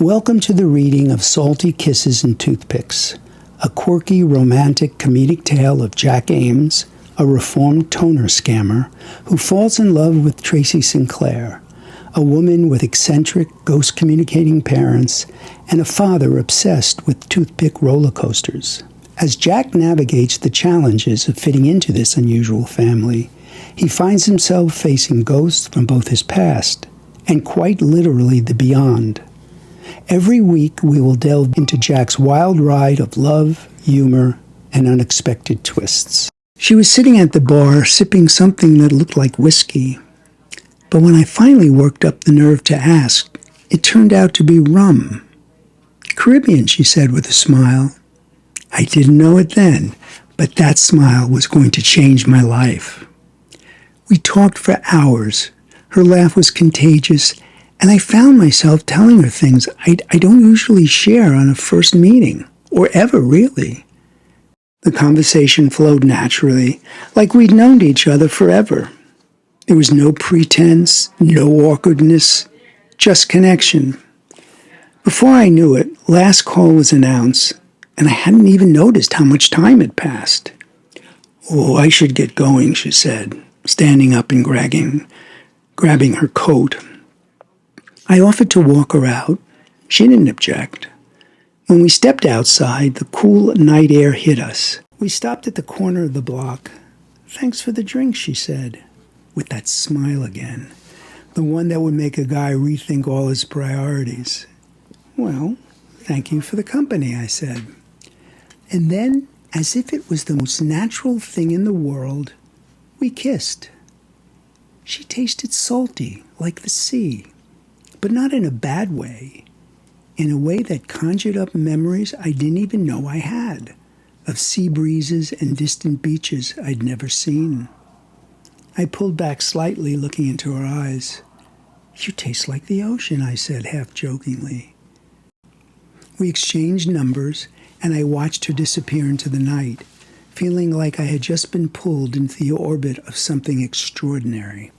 Welcome to the reading of Salty Kisses and Toothpicks, a quirky, romantic, comedic tale of Jack Ames, a reformed toner scammer who falls in love with Tracy Sinclair, a woman with eccentric, ghost-communicating parents, and a father obsessed with toothpick rollercoasters. As Jack navigates the challenges of fitting into this unusual family, he finds himself facing ghosts from both his past and quite literally the beyond. Every week we will delve into Jack's wild ride of love, humor, and unexpected twists. She was sitting at the bar sipping something that looked like whiskey. But when I finally worked up the nerve to ask, it turned out to be rum. Caribbean, she said with a smile. I didn't know it then, but that smile was going to change my life. We talked for hours. Her laugh was contagious, and I found myself telling her things I don't usually share on a first meeting, or ever really. The conversation flowed naturally, like we'd known each other forever. There was no pretense, no awkwardness, just connection. Before I knew it, last call was announced, and I hadn't even noticed how much time had passed. Oh, I should get going, she said, standing up and grabbing her coat. I offered to walk her out. She didn't object. When we stepped outside, the cool night air hit us. We stopped at the corner of the block. Thanks for the drink, she said, with that smile again, the one that would make a guy rethink all his priorities. Well, thank you for the company, I said. And then, as if it was the most natural thing in the world, we kissed. She tasted salty, like the sea, but not in a bad way, in a way that conjured up memories I didn't even know I had, of sea breezes and distant beaches I'd never seen. I pulled back slightly, looking into her eyes. You taste like the ocean, I said, half jokingly. We exchanged numbers, and I watched her disappear into the night, feeling like I had just been pulled into the orbit of something extraordinary.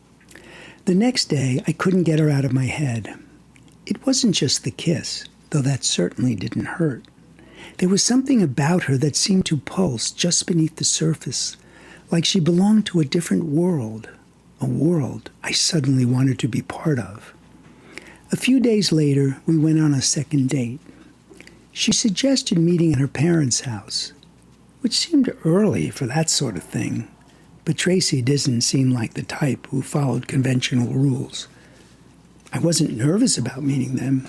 The next day, I couldn't get her out of my head. It wasn't just the kiss, though that certainly didn't hurt. There was something about her that seemed to pulse just beneath the surface, like she belonged to a different world, a world I suddenly wanted to be part of. A few days later, we went on a second date. She suggested meeting at her parents' house, which seemed early for that sort of thing, but Tracy didn't seem like the type who followed conventional rules. I wasn't nervous about meeting them.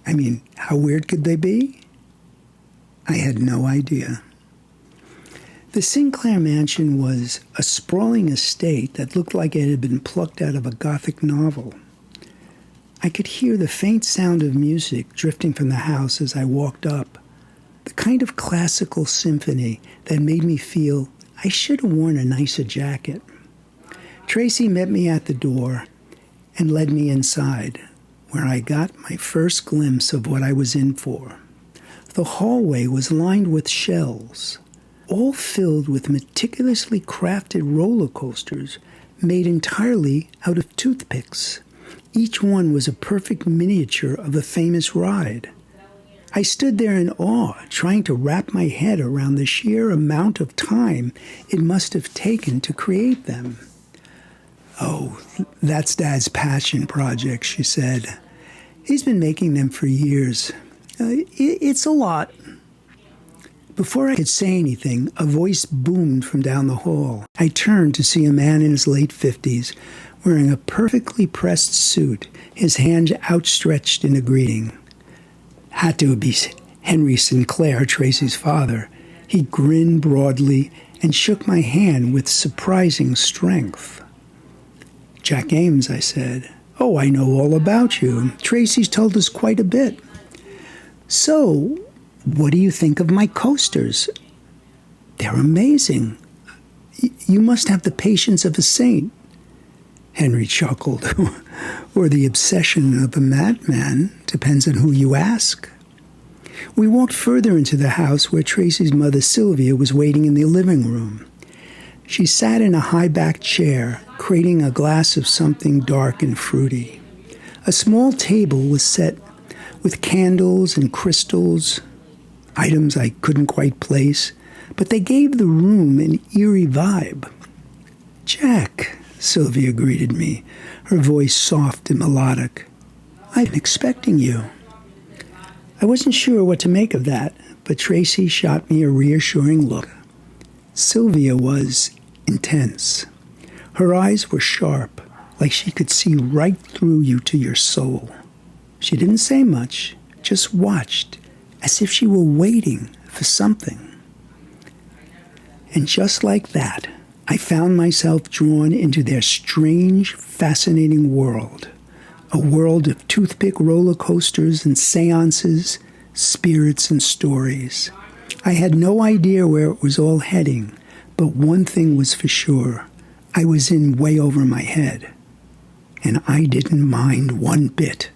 I mean, how weird could they be? I had no idea. The Sinclair mansion was a sprawling estate that looked like it had been plucked out of a Gothic novel. I could hear the faint sound of music drifting from the house as I walked up, the kind of classical symphony that made me feel I should have worn a nicer jacket. Tracy met me at the door and led me inside, where I got my first glimpse of what I was in for. The hallway was lined with shelves, all filled with meticulously crafted roller coasters made entirely out of toothpicks. Each one was a perfect miniature of a famous ride. I stood there in awe, trying to wrap my head around the sheer amount of time it must have taken to create them. Oh, that's Dad's passion project, she said. He's been making them for years. It's a lot. Before I could say anything, a voice boomed from down the hall. I turned to see a man in his late 50s, wearing a perfectly pressed suit, his hand outstretched in a greeting. Had to be Henry Sinclair, Tracy's father. He grinned broadly and shook my hand with surprising strength. Jack Ames, I said. Oh, I know all about you. Tracy's told us quite a bit. So, what do you think of my coasters? They're amazing. You must have the patience of a saint. Henry chuckled. Or the obsession of a madman. Depends on who you ask. We walked further into the house where Tracy's mother, Sylvia, was waiting in the living room. She sat in a high-backed chair, crating a glass of something dark and fruity. A small table was set with candles and crystals, items I couldn't quite place, but they gave the room an eerie vibe. "Jack," Sylvia greeted me, her voice soft and melodic. "I've been expecting you." I wasn't sure what to make of that, but Tracy shot me a reassuring look. Sylvia was intense. Her eyes were sharp, like she could see right through you to your soul. She didn't say much, just watched, as if she were waiting for something. And just like that, I found myself drawn into their strange, fascinating world. A world of toothpick roller coasters and seances, spirits and stories. I had no idea where it was all heading, but one thing was for sure. I was in way over my head. And I didn't mind one bit.